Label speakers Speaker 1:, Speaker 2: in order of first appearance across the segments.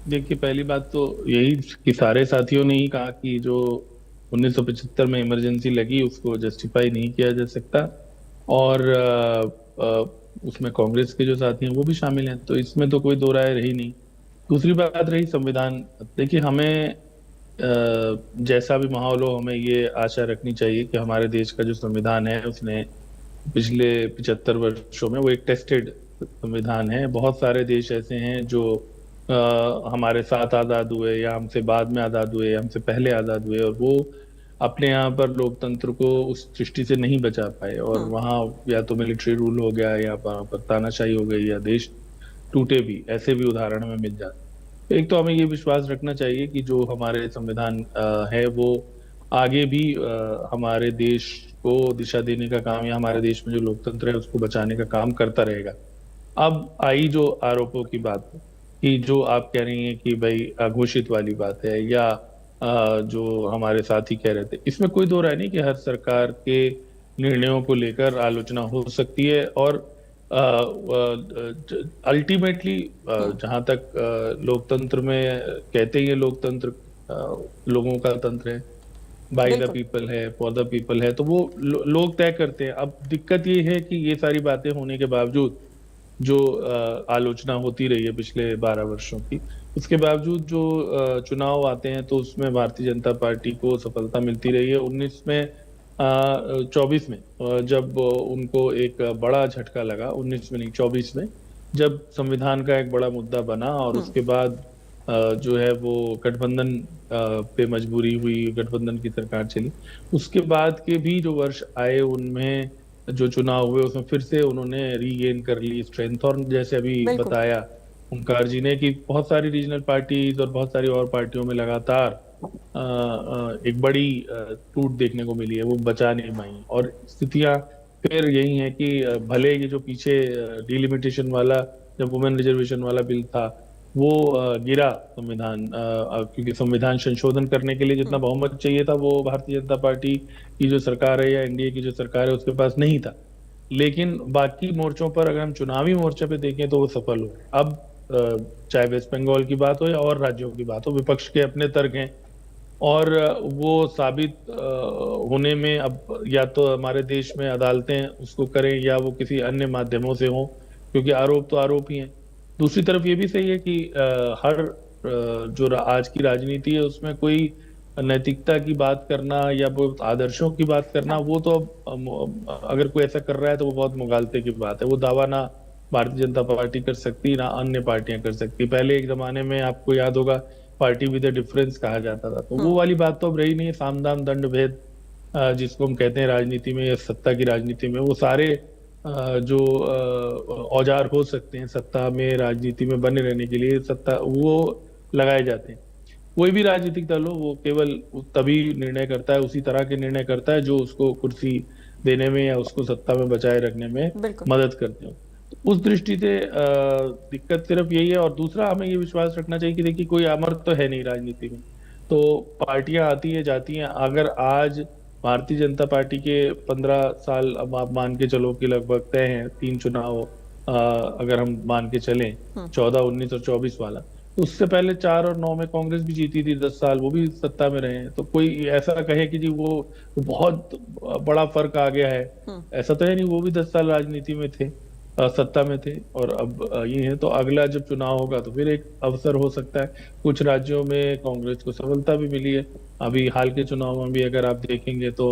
Speaker 1: देखिए, पहली बात तो यही कि सारे साथियों ने ही कहा कि जो 1975 में इमरजेंसी लगी उसको जस्टिफाई नहीं किया जा सकता। और उसमें कांग्रेस के जो साथी हैं वो भी शामिल हैं, तो इसमें तो कोई दो राय रही नहीं। दूसरी बात रही संविधान। देखिए, हमें जैसा भी माहौल हो, हमें ये आशा रखनी चाहिए कि हमारे देश का जो संविधान है उसने पिछले 75 वर्षों में वो एक टेस्टेड संविधान है। बहुत सारे देश ऐसे हैं जो हमारे साथ आजाद हुए या हमसे बाद में आजाद हुए या हमसे पहले आजाद हुए, और वो अपने यहाँ पर लोकतंत्र को उस दृष्टि से नहीं बचा पाए, और
Speaker 2: हम्म।
Speaker 1: वहाँ या तो मिलिट्री रूल हो गया या वहाँ पर तानाशाही हो गई या देश टूटे भी, ऐसे भी उदाहरण हमें मिल जाते हैं। एक तो हमें ये विश्वास रखना चाहिए कि जो हमारे संविधान है वो आगे भी हमारे देश को दिशा देने का काम या हमारे देश में जो लोकतंत्र है उसको बचाने का काम करता रहेगा। अब आई जो आरोपों की बात कि जो आप कह रही हैं कि भाई अघोषित वाली बात है, या जो हमारे साथी कह रहे थे, इसमें कोई दो राय नहीं कि हर सरकार के निर्णयों को लेकर आलोचना हो सकती है। और अल्टीमेटली
Speaker 2: हम्म।
Speaker 1: जहां तक लोकतंत्र में कहते ही है, लोकतंत्र लोगों का तंत्र है, बाय द
Speaker 2: बिल्कुल।
Speaker 1: पीपल है, फॉर द पीपल है, तो वो लोग तय करते हैं। अब दिक्कत ये है कि ये सारी बातें होने के बावजूद जो आलोचना होती रही है पिछले 12 वर्षों की, उसके बावजूद जो चुनाव आते हैं तो उसमें भारतीय जनता पार्टी को सफलता मिलती रही है। 24 में जब उनको एक बड़ा झटका लगा, 19 में नहीं 24 में, जब संविधान का एक बड़ा मुद्दा बना, और
Speaker 2: हम्म।
Speaker 1: उसके बाद जो है वो गठबंधन पे मजबूरी हुई, गठबंधन की सरकार चली। उसके बाद के भी जो वर्ष आए उनमें जो चुनाव हुए उसमें फिर से उन्होंने रीगेन कर ली स्ट्रेंथ। और जैसे अभी
Speaker 2: बिल्कुल।
Speaker 1: बताया ओंकार जी ने कि बहुत सारी रीजनल पार्टीज और बहुत सारी और पार्टियों में लगातार एक बड़ी टूट देखने को मिली है, वो बचा नहीं पाई। और स्थितियां फिर यही है कि भले ये जो पीछे डिलिमिटेशन वाला, जब वुमेन रिजर्वेशन वाला बिल था, वो गिरा संविधान, क्योंकि संविधान संशोधन करने के लिए जितना
Speaker 2: हम्म।
Speaker 1: बहुमत चाहिए था वो भारतीय जनता पार्टी की जो सरकार है या एनडीए की जो सरकार है उसके पास नहीं था। लेकिन बाकी मोर्चों पर अगर हम चुनावी मोर्चे पे देखें तो वो सफल हुए। अब चाहे वेस्ट बंगाल की बात हो या और राज्यों की बात हो, विपक्ष के अपने तर्क हैं, और वो साबित होने में अब या तो हमारे देश में अदालतें उसको करें या वो किसी अन्य माध्यमों से हो, क्योंकि आरोप तो आरोप ही हैं। दूसरी तरफ ये भी सही है कि हर जो आज की राजनीति है उसमें कोई नैतिकता की बात करना या वो आदर्शों की बात करना,
Speaker 2: हाँ।
Speaker 1: वो तो अब अगर कोई ऐसा कर रहा है तो वो बहुत मुगालते की बात है। वो दावा ना भारतीय जनता पार्टी कर सकती ना अन्य पार्टियां कर सकती। पहले एक जमाने में आपको याद होगा पार्टी विद डिफरेंस कहा जाता था, तो वो
Speaker 2: हम्म।
Speaker 1: वाली बात तो अब रही नहीं है। साम दाम दंड भेद जिसको हम कहते हैं राजनीति में या सत्ता की राजनीति में, वो सारे जो औजार हो सकते हैं सत्ता में राजनीति में बने रहने के लिए, सत्ता वो लगाए जाते हैं। कोई भी राजनीतिक दल हो वो केवल तभी निर्णय करता है, उसी तरह के निर्णय करता है जो उसको कुर्सी देने में या उसको सत्ता में बचाए रखने में
Speaker 2: बिल्कुल।
Speaker 1: मदद करते हो। तो उस दृष्टि से दिक्कत सिर्फ यही है। और दूसरा, हमें ये विश्वास रखना चाहिए कि देखिए, कोई अमर तो है नहीं राजनीति में। तो पार्टियां आती है जाती हैं। अगर आज भारतीय जनता पार्टी के 15 साल, अब आप मान के चलो कि लगभग तय हैं 3 चुनाव, अगर हम मान के चलें,
Speaker 2: हम्म।
Speaker 1: 14, 19 और 24 वाला, तो उससे पहले 4 और 9 में कांग्रेस भी जीती थी 10 साल, वो भी सत्ता में रहे हैं। तो कोई ऐसा कहे कि जी वो बहुत बड़ा फर्क आ गया है,
Speaker 2: हम्म।
Speaker 1: ऐसा तो है नहीं। वो भी 10 साल राजनीति में थे, सत्ता में थे, और अब ये है। तो अगला जब चुनाव होगा तो फिर एक अवसर हो सकता है। कुछ राज्यों में कांग्रेस को सफलता भी मिली है। अभी हाल के चुनाव में भी अगर आप देखेंगे तो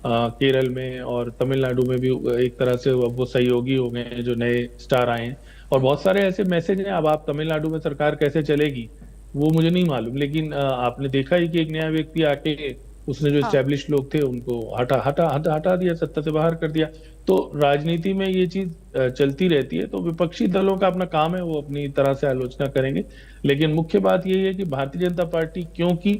Speaker 1: केरल में और तमिलनाडु में भी एक तरह से अब वो सहयोगी हो गए हैं जो नए स्टार आए हैं। और
Speaker 2: हम्म।
Speaker 1: बहुत सारे ऐसे मैसेज हैं। अब आप तमिलनाडु में सरकार कैसे चलेगी वो मुझे नहीं मालूम, लेकिन आपने देखा ही कि एक नया व्यक्ति आके उसने जो
Speaker 2: हाँ।
Speaker 1: एस्टेब्लिश लोग थे उनको हटा हटा हटा हटा दिया, सत्ता से बाहर कर दिया। तो राजनीति में ये चीज चलती रहती है। तो विपक्षी दलों का अपना काम है, वो अपनी तरह से आलोचना करेंगे। लेकिन मुख्य बात यही है कि भारतीय जनता पार्टी, क्योंकि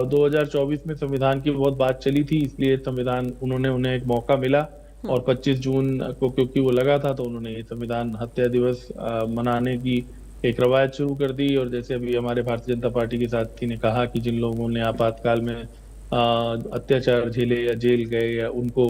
Speaker 1: 2024 में संविधान की बहुत बात चली थी, इसलिए संविधान उन्होंने उन्हें एक मौका मिला।
Speaker 2: हम्म।
Speaker 1: और 25 जून को क्योंकि वो लगा था तो उन्होंने ये संविधान हत्या दिवस मनाने की एक रवायत शुरू कर दी। और जैसे अभी हमारे भारतीय जनता पार्टी के साथी ने कहा कि जिन लोगों ने आपातकाल में अत्याचार झेले या जेल गए या उनको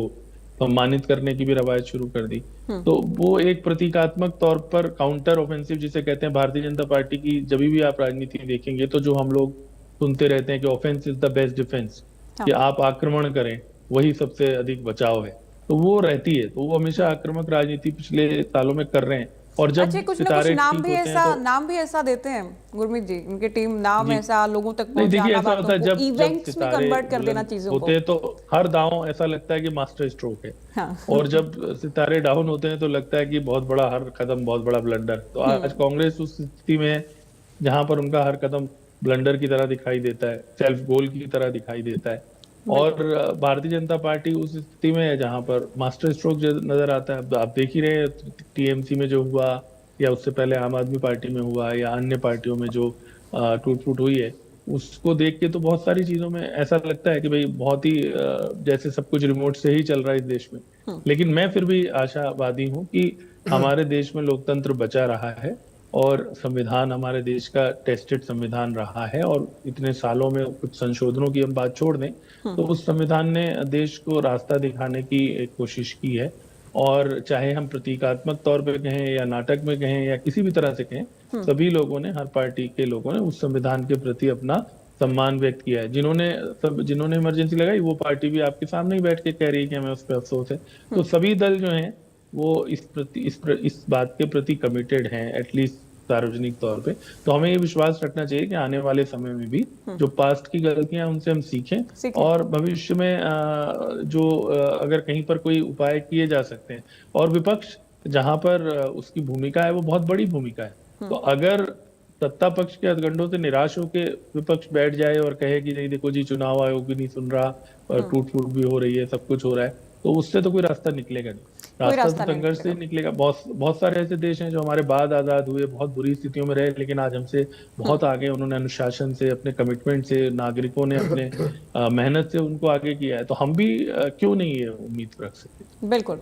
Speaker 1: सम्मानित करने की भी रवायत शुरू कर दी। तो वो एक प्रतीकात्मक तौर पर काउंटर ऑफेंसिव जिसे कहते हैं भारतीय जनता पार्टी की, जब भी आप राजनीति देखेंगे तो जो हम लोग सुनते रहते हैं कि offence is the best defence, कि
Speaker 2: हाँ।
Speaker 1: आप आक्रमण करें वही सबसे अधिक बचाव है, तो वो रहती है। तो वो हमेशा आक्रामक राजनीति पिछले सालों में कर रहे हैं। और
Speaker 2: अच्छा,
Speaker 1: जब
Speaker 2: कुछ ना कुछ
Speaker 1: सितारे ठीक होते हैं तो
Speaker 2: नाम भी ऐसा देते हैं गुरमीत जी, उनकी टीम नाम
Speaker 1: जी,
Speaker 2: ऐसा लोगों तक
Speaker 1: नहीं देखिए
Speaker 2: पहुंचाना,
Speaker 1: ऐसा
Speaker 2: बातों
Speaker 1: होता है,
Speaker 2: को
Speaker 1: जब जब
Speaker 2: इवेंट्स में
Speaker 1: सितारे
Speaker 2: कन्वर्ट कर देना
Speaker 1: बुलंद
Speaker 2: चीजों
Speaker 1: होते
Speaker 2: को।
Speaker 1: हैं तो हर दांव ऐसा लगता है कि मास्टर स्ट्रोक है।
Speaker 2: हाँ।
Speaker 1: और जब सितारे डाउन होते हैं तो लगता है कि बहुत बड़ा हर कदम बहुत बड़ा ब्लंडर। तो आज कांग्रेस उस स्थिति में है जहां पर उनका हर कदम ब्लंडर की तरह दिखाई देता है, सेल्फ गोल की तरह दिखाई देता है। और
Speaker 2: बिल्कुल।
Speaker 1: भारतीय जनता पार्टी उस स्थिति में है जहां पर मास्टर स्ट्रोक नजर आता है। अब आप देख ही रहे हैं टीएमसी में जो हुआ, या उससे पहले आम आदमी पार्टी में हुआ, या अन्य पार्टियों में जो टूट फूट हुई है, उसको देख के तो बहुत सारी चीजों में ऐसा लगता है कि भाई बहुत ही जैसे सब कुछ रिमोट से ही चल रहा है इस देश में। लेकिन मैं फिर भी आशावादी हूँ कि हमारे देश में लोकतंत्र बचा रहा है, और संविधान हमारे देश का टेस्टेड संविधान रहा है। और इतने सालों में कुछ संशोधनों की हम बात छोड़ दें तो उस संविधान ने देश को रास्ता दिखाने की एक कोशिश की है। और चाहे हम प्रतीकात्मक तौर पे कहें या नाटक में कहें या किसी भी तरह से कहें, सभी लोगों ने, हर पार्टी के लोगों ने उस संविधान के प्रति अपना सम्मान व्यक्त किया है। जिन्होंने इमरजेंसी लगाई वो पार्टी भी आपके सामने ही बैठ के कह रही है कि हमें उस पर अफसोस है। तो सभी दल जो हैं वो इस बात के प्रति कमिटेड हैं, एटलीस्ट सार्वजनिक तौर पे। तो हमें ये विश्वास रखना चाहिए कि आने वाले समय में भी जो पास्ट की गलतियां उनसे हम सीखें,
Speaker 2: सीखें।
Speaker 1: और भविष्य में अगर कहीं पर कोई उपाय किए जा सकते हैं। और विपक्ष जहां पर उसकी भूमिका है वो बहुत बड़ी भूमिका है। तो अगर सत्ता पक्ष के हथकंडों से निराश होकर विपक्ष बैठ जाए और कहे कि नहीं देखो जी, चुनाव आयोग भी नहीं सुन रहा और टूट फूट भी हो रही है, सब कुछ हो रहा है, तो उससे तो कोई रास्ता निकलेगा नहीं।
Speaker 2: कोई
Speaker 1: रास्ता तो
Speaker 2: रास्ता नहीं
Speaker 1: संघर्ष से ही
Speaker 2: निकलेगा।
Speaker 1: निकलेगा। बहुत बहुत सारे ऐसे देश हैं जो हमारे बाद आजाद हुए, बहुत बुरी स्थितियों में रहे, लेकिन आज हमसे बहुत आगे, उन्होंने अनुशासन से, अपने कमिटमेंट से, नागरिकों ने अपने मेहनत से उनको आगे किया है। तो हम भी क्यों नहीं ये उम्मीद रख सकते।
Speaker 2: बिल्कुल।